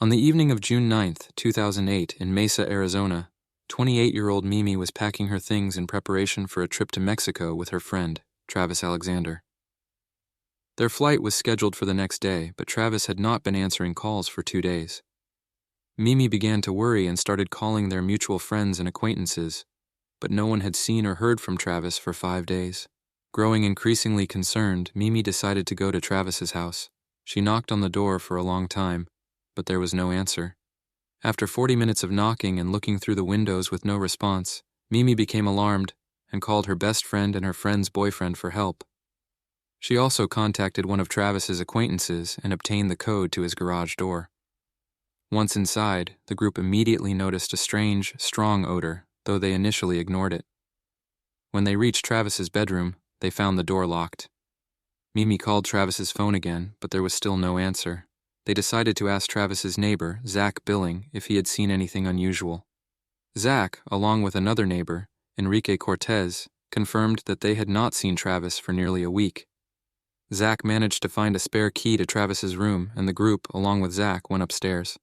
On the evening of June 9th, 2008, in Mesa, Arizona, 28-year-old Mimi was packing her things in preparation for a trip to Mexico with her friend, Travis Alexander. Their flight was scheduled for the next day, but Travis had not been answering calls for 2 days. Mimi began to worry and started calling their mutual friends and acquaintances, but no one had seen or heard from Travis for 5 days. Growing increasingly concerned, Mimi decided to go to Travis's house. She knocked on the door for a long time, but there was no answer. After 40 minutes of knocking and looking through the windows with no response, Mimi became alarmed and called her best friend and her friend's boyfriend for help. She also contacted one of Travis's acquaintances and obtained the code to his garage door. Once inside, the group immediately noticed a strange, strong odor, though they initially ignored it. When they reached Travis's bedroom, they found the door locked. Mimi called Travis's phone again, but there was still no answer. They decided to ask Travis's neighbor, Zach Billing, if he had seen anything unusual. Zach, along with another neighbor, Enrique Cortez, confirmed that they had not seen Travis for nearly a week. Zach managed to find a spare key to Travis's room, and the group, along with Zach, went upstairs.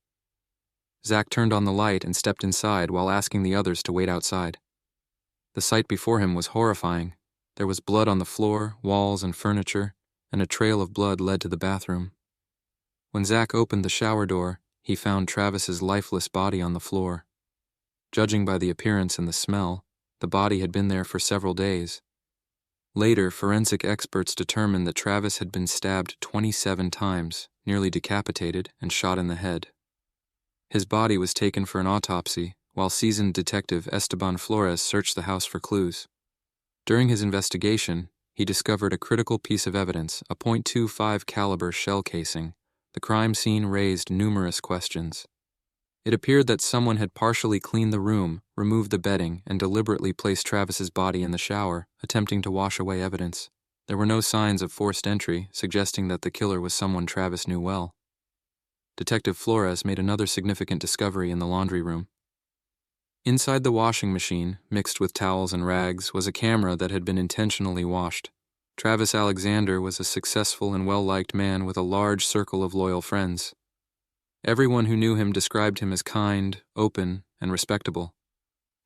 Zach turned on the light and stepped inside while asking the others to wait outside. The sight before him was horrifying. There was blood on the floor, walls, and furniture, and a trail of blood led to the bathroom. When Zach opened the shower door, he found Travis's lifeless body on the floor. Judging by the appearance and the smell, the body had been there for several days. Later, forensic experts determined that Travis had been stabbed 27 times, nearly decapitated, and shot in the head. His body was taken for an autopsy, while seasoned detective Esteban Flores searched the house for clues. During his investigation, he discovered a critical piece of evidence, a .25 caliber shell casing. The crime scene raised numerous questions. It appeared that someone had partially cleaned the room, removed the bedding, and deliberately placed Travis's body in the shower, attempting to wash away evidence. There were no signs of forced entry, suggesting that the killer was someone Travis knew well. Detective Flores made another significant discovery in the laundry room. Inside the washing machine, mixed with towels and rags, was a camera that had been intentionally washed. Travis Alexander was a successful and well-liked man with a large circle of loyal friends. Everyone who knew him described him as kind, open, and respectable.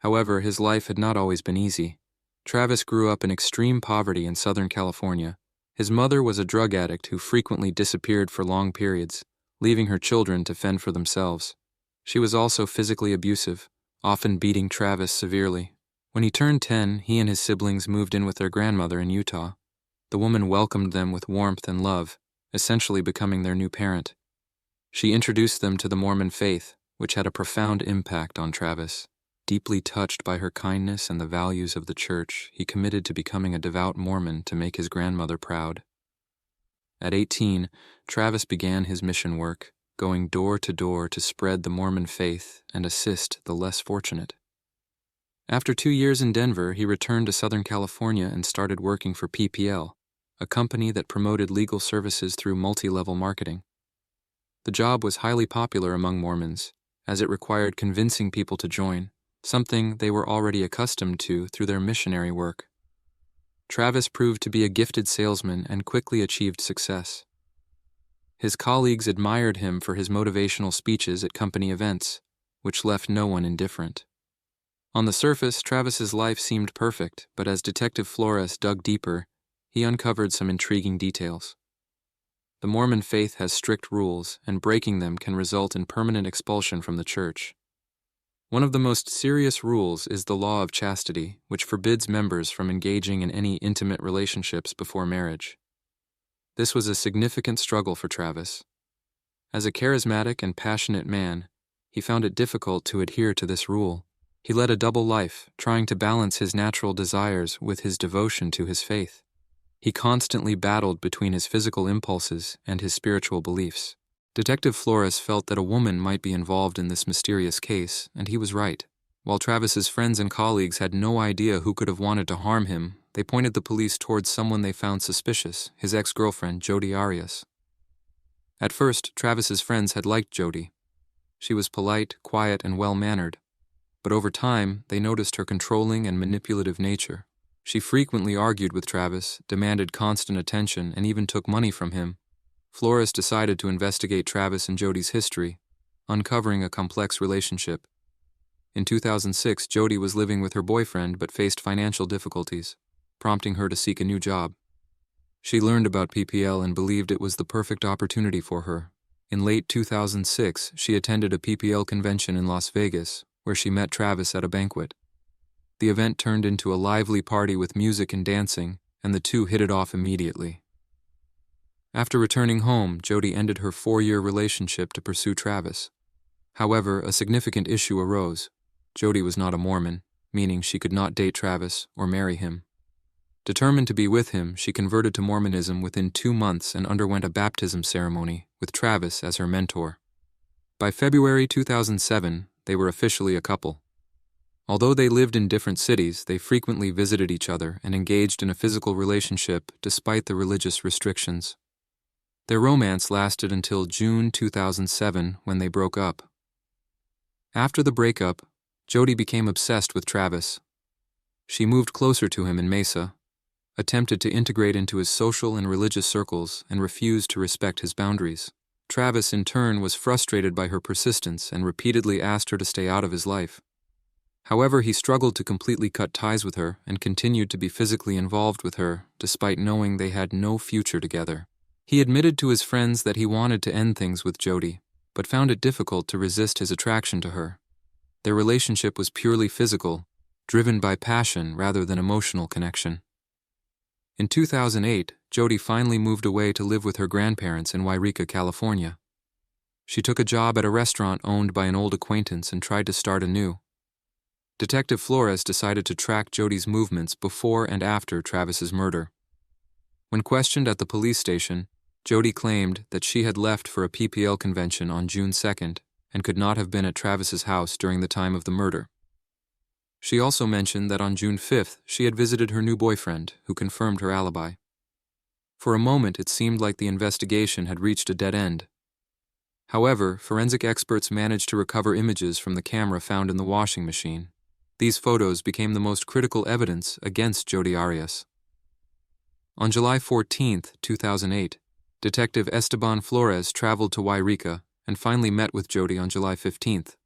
However, his life had not always been easy. Travis grew up in extreme poverty in Southern California. His mother was a drug addict who frequently disappeared for long periods, leaving her children to fend for themselves. She was also physically abusive, often beating Travis severely. When he turned 10, he and his siblings moved in with their grandmother in Utah. The woman welcomed them with warmth and love, essentially becoming their new parent. She introduced them to the Mormon faith, which had a profound impact on Travis. Deeply touched by her kindness and the values of the church, he committed to becoming a devout Mormon to make his grandmother proud. At 18, Travis began his mission work, going door to door to spread the Mormon faith and assist the less fortunate. After 2 years in Denver, he returned to Southern California and started working for PPL, a company that promoted legal services through multi-level marketing. The job was highly popular among Mormons, as it required convincing people to join, something they were already accustomed to through their missionary work. Travis proved to be a gifted salesman and quickly achieved success. His colleagues admired him for his motivational speeches at company events, which left no one indifferent. On the surface, Travis's life seemed perfect, but as Detective Flores dug deeper, he uncovered some intriguing details. The Mormon faith has strict rules, and breaking them can result in permanent expulsion from the church. One of the most serious rules is the law of chastity, which forbids members from engaging in any intimate relationships before marriage. This was a significant struggle for Travis. As a charismatic and passionate man, he found it difficult to adhere to this rule. He led a double life, trying to balance his natural desires with his devotion to his faith. He constantly battled between his physical impulses and his spiritual beliefs. Detective Flores felt that a woman might be involved in this mysterious case, and he was right. While Travis's friends and colleagues had no idea who could have wanted to harm him, they pointed the police towards someone they found suspicious, his ex-girlfriend, Jodi Arias. At first, Travis's friends had liked Jodi. She was polite, quiet, and well-mannered. But over time, they noticed her controlling and manipulative nature. She frequently argued with Travis, demanded constant attention, and even took money from him. Flores decided to investigate Travis and Jodi's history. uncovering a complex relationship. In 2006, Jodi was living with her boyfriend but faced financial difficulties, prompting her to seek a new job. She learned about PPL and believed it was the perfect opportunity for her. In late 2006, she attended a PPL convention in Las Vegas, where she met Travis at a banquet. The event turned into a lively party with music and dancing, and the two hit it off immediately. After returning home, Jodi ended her 4-year relationship to pursue Travis. However, a significant issue arose. Jodi was not a Mormon, meaning she could not date Travis or marry him. Determined to be with him, she converted to Mormonism within 2 months and underwent a baptism ceremony, with Travis as her mentor. By February 2007, they were officially a couple. Although they lived in different cities, they frequently visited each other and engaged in a physical relationship despite the religious restrictions. Their romance lasted until June 2007 when they broke up. After the breakup, Jodi became obsessed with Travis. She moved closer to him in Mesa, attempted to integrate into his social and religious circles, and refused to respect his boundaries. Travis, in turn, was frustrated by her persistence and repeatedly asked her to stay out of his life. However, he struggled to completely cut ties with her and continued to be physically involved with her, despite knowing they had no future together. He admitted to his friends that he wanted to end things with Jodi, but found it difficult to resist his attraction to her. Their relationship was purely physical, driven by passion rather than emotional connection. In 2008, Jodi finally moved away to live with her grandparents in Yreka, California. She took a job at a restaurant owned by an old acquaintance and tried to start anew. Detective Flores decided to track Jodi's movements before and after Travis's murder. When questioned at the police station, Jodi claimed that she had left for a PPL convention on June 2nd and could not have been at Travis's house during the time of the murder. She also mentioned that on June 5th, she had visited her new boyfriend, who confirmed her alibi. For a moment, it seemed like the investigation had reached a dead end. However, forensic experts managed to recover images from the camera found in the washing machine. These photos became the most critical evidence against Jodi Arias. On July 14, 2008, Detective Esteban Flores traveled to Yreka and finally met with Jodi on July 15th.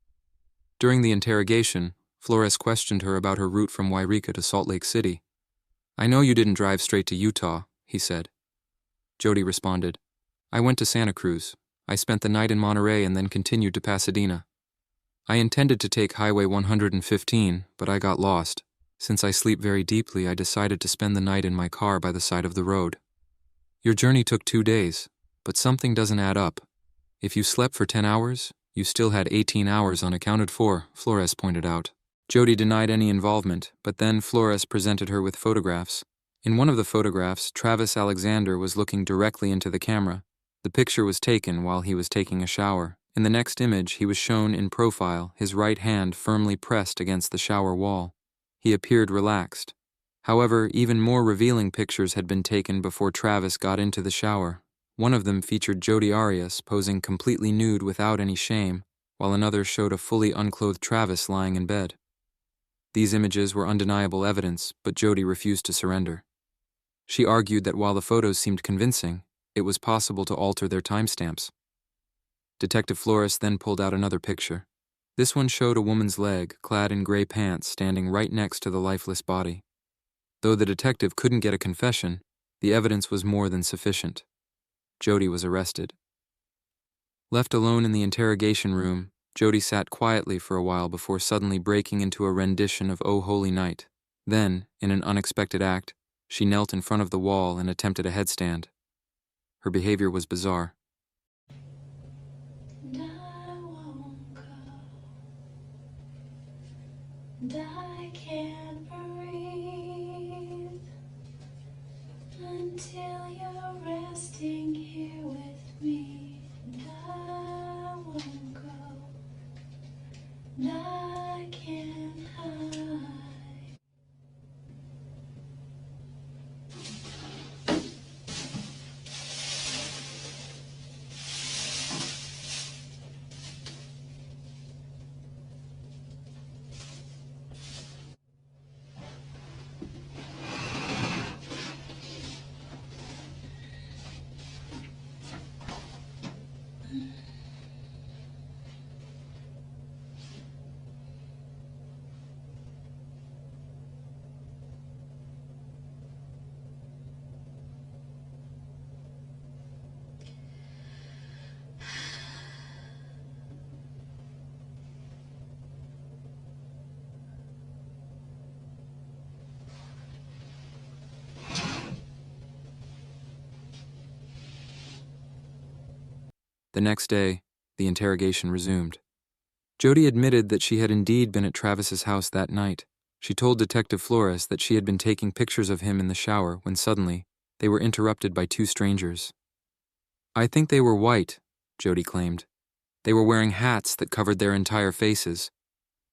During the interrogation, Flores questioned her about her route from Yreka to Salt Lake City. "I know you didn't drive straight to Utah," he said. Jodi responded, "I went to Santa Cruz. I spent the night in Monterey and then continued to Pasadena. I intended to take Highway 115, but I got lost. Since I sleep very deeply, I decided to spend the night in my car by the side of the road. Your journey took 2 days, but something doesn't add up. If you slept for 10 hours, you still had 18 hours unaccounted for," Flores pointed out. Jodi denied any involvement, but then Flores presented her with photographs. In one of the photographs, Travis Alexander was looking directly into the camera. The picture was taken while he was taking a shower. In the next image, he was shown in profile, his right hand firmly pressed against the shower wall. He appeared relaxed. However, even more revealing pictures had been taken before Travis got into the shower. One of them featured Jodi Arias posing completely nude without any shame, while another showed a fully unclothed Travis lying in bed. These images were undeniable evidence, but Jodi refused to surrender. She argued that while the photos seemed convincing, it was possible to alter their timestamps. Detective Flores then pulled out another picture. This one showed a woman's leg, clad in gray pants, standing right next to the lifeless body. Though the detective couldn't get a confession, the evidence was more than sufficient. Jodi was arrested. Left alone in the interrogation room, Jodi sat quietly for a while before suddenly breaking into a rendition of "O Holy Night." Then, in an unexpected act, she knelt in front of the wall and attempted a headstand. Her behavior was bizarre. And I won't go, and I can't breathe until you're resting here with me. And I won't go, and I can't hide. The next day, the interrogation resumed. Jodi admitted that she had indeed been at Travis's house that night. She told Detective Flores that she had been taking pictures of him in the shower when suddenly they were interrupted by two strangers. "I think they were white," Jodi claimed. "They were wearing hats that covered their entire faces."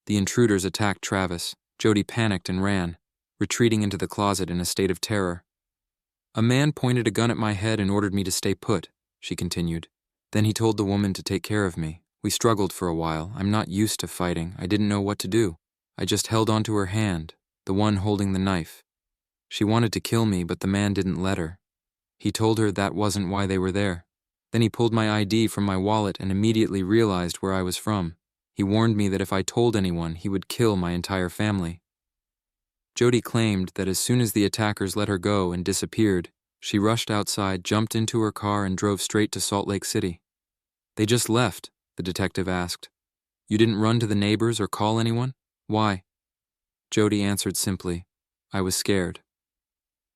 The intruders attacked Travis. Jodi panicked and ran, retreating into the closet in a state of terror. "A man pointed a gun at my head and ordered me to stay put," she continued. "Then he told the woman to take care of me. We struggled for a while. I'm not used to fighting. I didn't know what to do. I just held onto her hand, the one holding the knife. She wanted to kill me, but the man didn't let her. He told her that wasn't why they were there. Then he pulled my ID from my wallet and immediately realized where I was from. He warned me that if I told anyone, he would kill my entire family." Jodi claimed that as soon as the attackers let her go and disappeared, she rushed outside, jumped into her car, and drove straight to Salt Lake City. "They just left?" the detective asked. "You didn't run to the neighbors or call anyone? Why?" Jodi answered simply, "I was scared."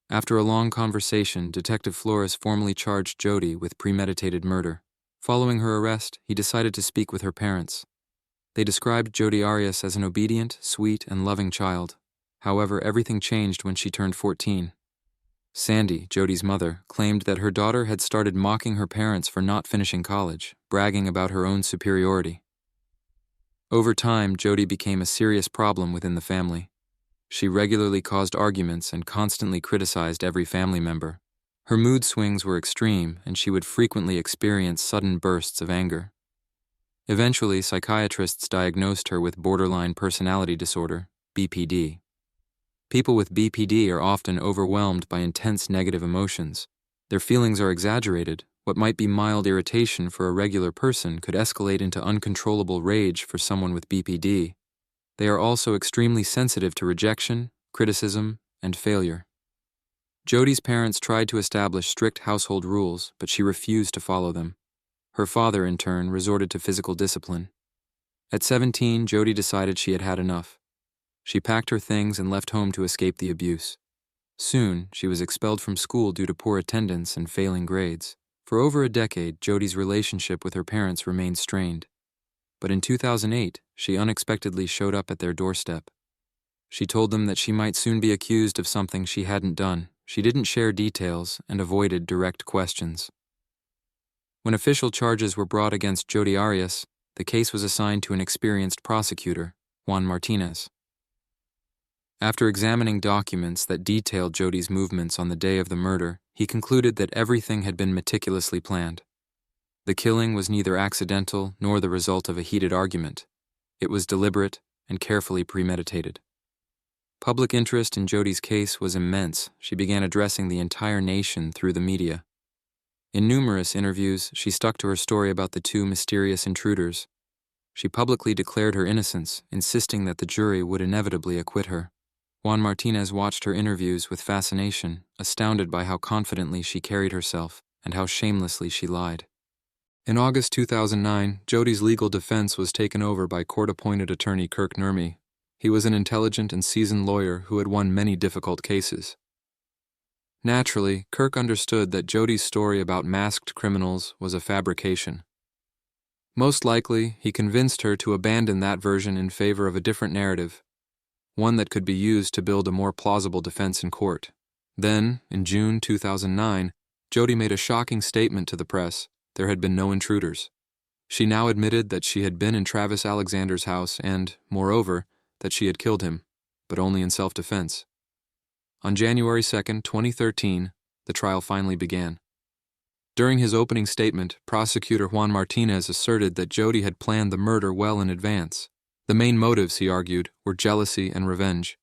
After a long conversation, Detective Flores formally charged Jodi with premeditated murder. Following her arrest, he decided to speak with her parents. They described Jodi Arias as an obedient, sweet, and loving child. However, everything changed when she turned 14. Sandy, Jodi's mother, claimed that her daughter had started mocking her parents for not finishing college, bragging about her own superiority. Over time, Jodi became a serious problem within the family. She regularly caused arguments and constantly criticized every family member. Her mood swings were extreme, and she would frequently experience sudden bursts of anger. Eventually, psychiatrists diagnosed her with borderline personality disorder, BPD. People with BPD are often overwhelmed by intense negative emotions. Their feelings are exaggerated. What might be mild irritation for a regular person could escalate into uncontrollable rage for someone with BPD. They are also extremely sensitive to rejection, criticism, and failure. Jodi's parents tried to establish strict household rules, but she refused to follow them. Her father, in turn, resorted to physical discipline. At 17, Jodi decided she had had enough. She packed her things and left home to escape the abuse. Soon, she was expelled from school due to poor attendance and failing grades. For over a decade, Jodi's relationship with her parents remained strained. But in 2008, she unexpectedly showed up at their doorstep. She told them that she might soon be accused of something she hadn't done. She didn't share details and avoided direct questions. When official charges were brought against Jodi Arias, the case was assigned to an experienced prosecutor, Juan Martinez. After examining documents that detailed Jodi's movements on the day of the murder, he concluded that everything had been meticulously planned. The killing was neither accidental nor the result of a heated argument. It was deliberate and carefully premeditated. Public interest in Jodi's case was immense. She began addressing the entire nation through the media. In numerous interviews, she stuck to her story about the two mysterious intruders. She publicly declared her innocence, insisting that the jury would inevitably acquit her. Juan Martinez watched her interviews with fascination, astounded by how confidently she carried herself and how shamelessly she lied. In August 2009, Jodi's legal defense was taken over by court-appointed attorney Kirk Nurmi. He was an intelligent and seasoned lawyer who had won many difficult cases. Naturally, Kirk understood that Jodi's story about masked criminals was a fabrication. Most likely, he convinced her to abandon that version in favor of a different narrative, one that could be used to build a more plausible defense in court. Then, in June 2009, Jodi made a shocking statement to the press. There had been no intruders. She now admitted that she had been in Travis Alexander's house and, moreover, that she had killed him, but only in self-defense. On January 2, 2013, the trial finally began. During his opening statement, prosecutor Juan Martinez asserted that Jodi had planned the murder well in advance. The main motives, he argued, were jealousy and revenge.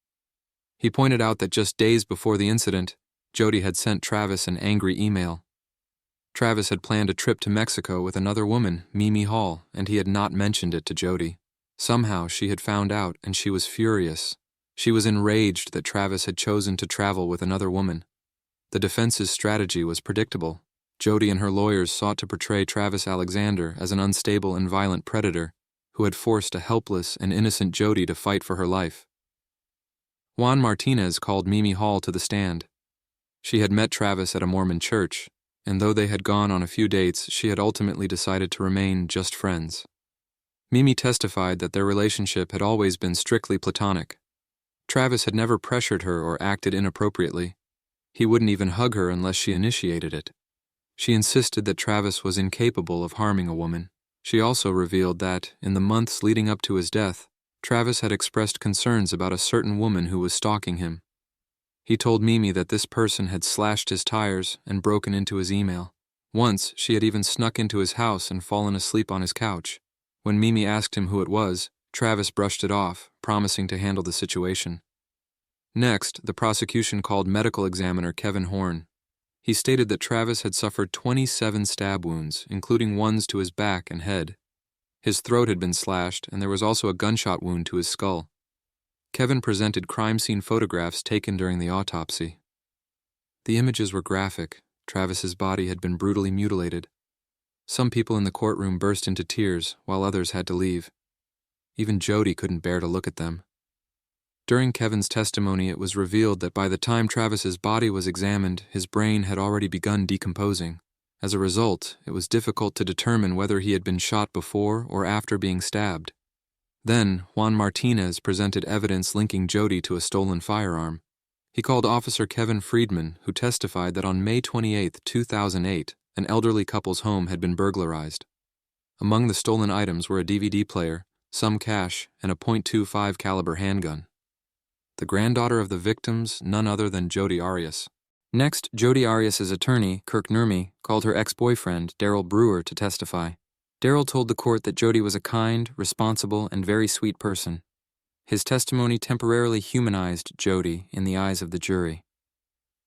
He pointed out that just days before the incident, Jodi had sent Travis an angry email. Travis had planned a trip to Mexico with another woman, Mimi Hall, and he had not mentioned it to Jodi. Somehow she had found out, and she was furious. She was enraged that Travis had chosen to travel with another woman. The defense's strategy was predictable. Jodi and her lawyers sought to portray Travis Alexander as an unstable and violent predator who had forced a helpless and innocent Jodi to fight for her life. Juan Martinez called Mimi Hall to the stand. She had met Travis at a Mormon church, and though they had gone on a few dates, she had ultimately decided to remain just friends. Mimi testified that their relationship had always been strictly platonic. Travis had never pressured her or acted inappropriately. He wouldn't even hug her unless she initiated it. She insisted that Travis was incapable of harming a woman. She also revealed that, in the months leading up to his death, Travis had expressed concerns about a certain woman who was stalking him. He told Mimi that this person had slashed his tires and broken into his email. Once, she had even snuck into his house and fallen asleep on his couch. When Mimi asked him who it was, Travis brushed it off, promising to handle the situation. Next, the prosecution called medical examiner Kevin Horn. He stated that Travis had suffered 27 stab wounds, including ones to his back and head. His throat had been slashed, and there was also a gunshot wound to his skull. Kevin presented crime scene photographs taken during the autopsy. The images were graphic. Travis's body had been brutally mutilated. Some people in the courtroom burst into tears, while others had to leave. Even Jodi couldn't bear to look at them. During Kevin's testimony, it was revealed that by the time Travis's body was examined, his brain had already begun decomposing. As a result, it was difficult to determine whether he had been shot before or after being stabbed. Then, Juan Martinez presented evidence linking Jodi to a stolen firearm. He called Officer Kevin Friedman, who testified that on May 28, 2008, an elderly couple's home had been burglarized. Among the stolen items were a DVD player, some cash, and a .25 caliber handgun. The granddaughter of the victims, none other than Jodi Arias. Next, Jodi Arias' attorney, Kirk Nurmi, called her ex-boyfriend, Daryl Brewer, to testify. Daryl told the court that Jodi was a kind, responsible, and very sweet person. His testimony temporarily humanized Jodi in the eyes of the jury.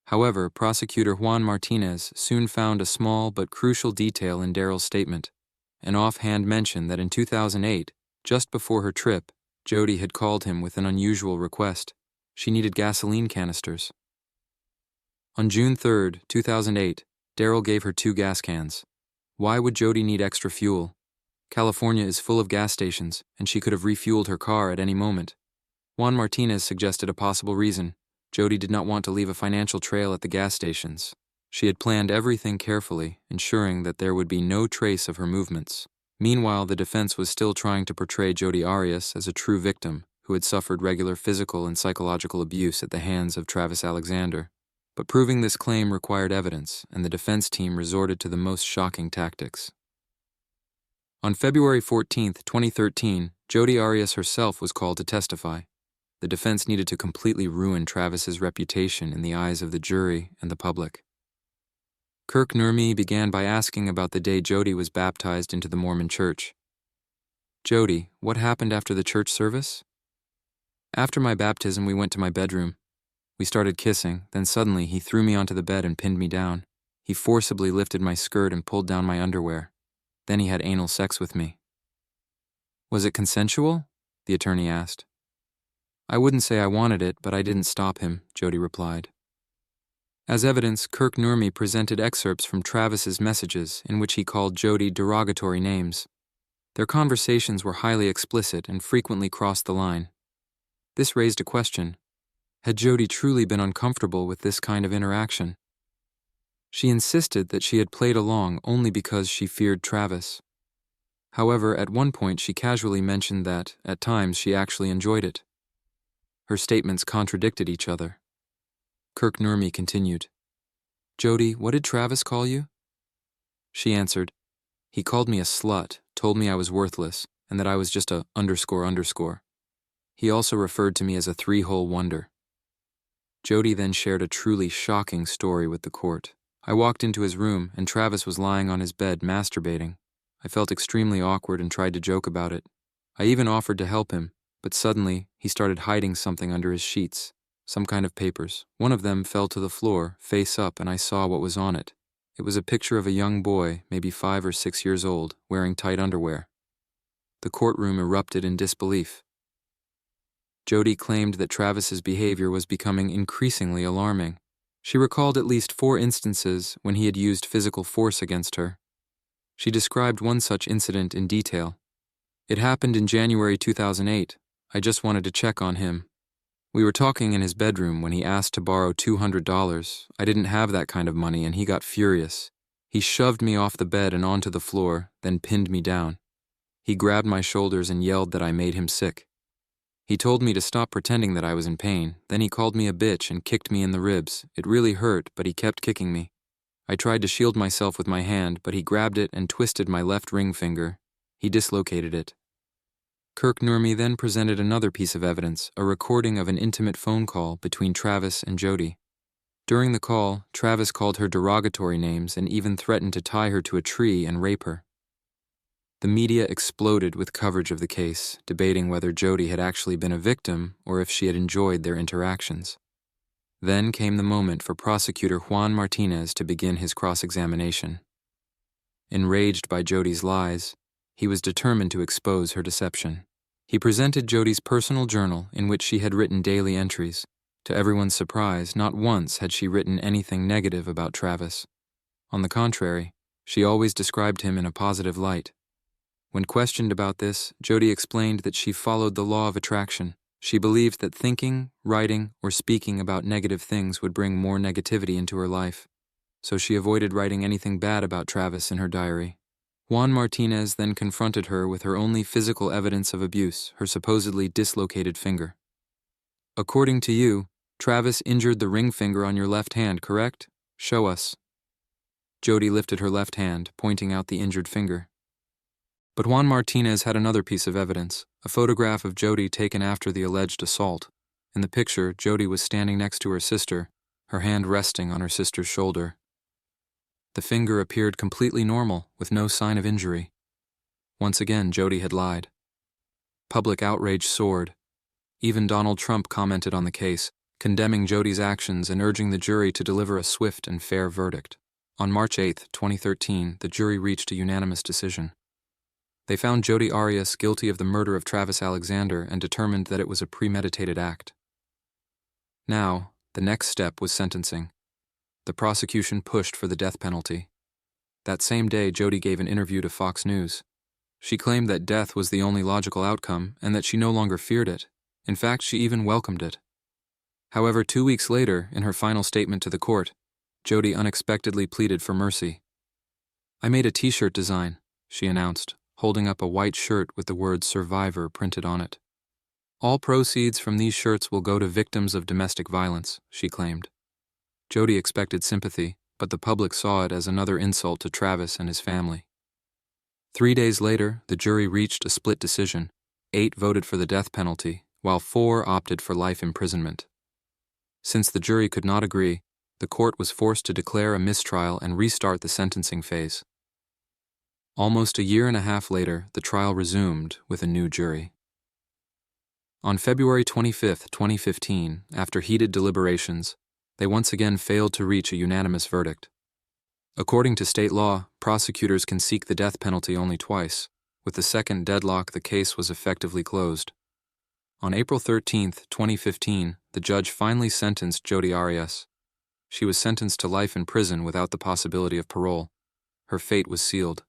However, prosecutor Juan Martinez soon found a small but crucial detail in Daryl's statement, an offhand mention that in 2008, just before her trip, Jodi had called him with an unusual request. She needed gasoline canisters. On June 3, 2008, Daryl gave her 2 gas cans. Why would Jodi need extra fuel? California is full of gas stations, and she could have refueled her car at any moment. Juan Martinez suggested a possible reason. Jodi did not want to leave a financial trail at the gas stations. She had planned everything carefully, ensuring that there would be no trace of her movements. Meanwhile, the defense was still trying to portray Jodi Arias as a true victim who had suffered regular physical and psychological abuse at the hands of Travis Alexander. But proving this claim required evidence, and the defense team resorted to the most shocking tactics. On February 14, 2013, Jodi Arias herself was called to testify. The defense needed to completely ruin Travis's reputation in the eyes of the jury and the public. Kirk Nurmi began by asking about the day Jodi was baptized into the Mormon church. Jodi, what happened after the church service? After my baptism, we went to my bedroom. We started kissing, then suddenly he threw me onto the bed and pinned me down. He forcibly lifted my skirt and pulled down my underwear. Then he had anal sex with me. Was it consensual? The attorney asked. I wouldn't say I wanted it, but I didn't stop him, Jodi replied. As evidence, Kirk Nurmi presented excerpts from Travis's messages in which he called Jodi derogatory names. Their conversations were highly explicit and frequently crossed the line. This raised a question. Had Jodi truly been uncomfortable with this kind of interaction? She insisted that she had played along only because she feared Travis. However, at one point she casually mentioned that, at times, she actually enjoyed it. Her statements contradicted each other. Kirk Nurmi continued, Jodi, what did Travis call you? She answered, he called me a slut, told me I was worthless, and that I was just a __. He also referred to me as a 3-hole wonder. Jodi then shared a truly shocking story with the court. I walked into his room, and Travis was lying on his bed masturbating. I felt extremely awkward and tried to joke about it. I even offered to help him, but suddenly he started hiding something under his sheets, some kind of papers. One of them fell to the floor, face up, and I saw what was on it. It was a picture of a young boy, maybe 5 or 6 years old, wearing tight underwear. The courtroom erupted in disbelief. Jodi claimed that Travis's behavior was becoming increasingly alarming. She recalled at least 4 instances when he had used physical force against her. She described one such incident in detail. It happened in January 2008. I just wanted to check on him. We were talking in his bedroom when he asked to borrow $200. I didn't have that kind of money and he got furious. He shoved me off the bed and onto the floor, then pinned me down. He grabbed my shoulders and yelled that I made him sick. He told me to stop pretending that I was in pain. Then he called me a bitch and kicked me in the ribs. It really hurt, but he kept kicking me. I tried to shield myself with my hand, but he grabbed it and twisted my left ring finger. He dislocated it. Kirk Nurmi then presented another piece of evidence, a recording of an intimate phone call between Travis and Jodi. During the call, Travis called her derogatory names and even threatened to tie her to a tree and rape her. The media exploded with coverage of the case, debating whether Jodi had actually been a victim or if she had enjoyed their interactions. Then came the moment for prosecutor Juan Martinez to begin his cross-examination. Enraged by Jodi's lies, he was determined to expose her deception. He presented Jodi's personal journal in which she had written daily entries. To everyone's surprise, not once had she written anything negative about Travis. On the contrary, she always described him in a positive light. When questioned about this, Jodi explained that she followed the law of attraction. She believed that thinking, writing, or speaking about negative things would bring more negativity into her life, so she avoided writing anything bad about Travis in her diary. Juan Martinez then confronted her with her only physical evidence of abuse, her supposedly dislocated finger. According to you, Travis injured the ring finger on your left hand, correct? Show us. Jodi lifted her left hand, pointing out the injured finger. But Juan Martinez had another piece of evidence, a photograph of Jodi taken after the alleged assault. In the picture, Jodi was standing next to her sister, her hand resting on her sister's shoulder. The finger appeared completely normal, with no sign of injury. Once again, Jodi had lied. Public outrage soared. Even Donald Trump commented on the case, condemning Jodi's actions and urging the jury to deliver a swift and fair verdict. On March 8, 2013, the jury reached a unanimous decision. They found Jodi Arias guilty of the murder of Travis Alexander and determined that it was a premeditated act. Now, the next step was sentencing. The prosecution pushed for the death penalty. That same day, Jodi gave an interview to Fox News. She claimed that death was the only logical outcome and that she no longer feared it. In fact, she even welcomed it. However, 2 weeks later, in her final statement to the court, Jodi unexpectedly pleaded for mercy. "I made a t-shirt design," she announced, holding up a white shirt with the word "Survivor" printed on it. "All proceeds from these shirts will go to victims of domestic violence," she claimed. Jodi expected sympathy, but the public saw it as another insult to Travis and his family. 3 days later, the jury reached a split decision. 8 voted for the death penalty, while 4 opted for life imprisonment. Since the jury could not agree, the court was forced to declare a mistrial and restart the sentencing phase. Almost a year and a half later, the trial resumed with a new jury. On February 25, 2015, after heated deliberations, they once again failed to reach a unanimous verdict. According to state law, prosecutors can seek the death penalty only twice. With the second deadlock, the case was effectively closed. On April 13, 2015, the judge finally sentenced Jodi Arias. She was sentenced to life in prison without the possibility of parole. Her fate was sealed.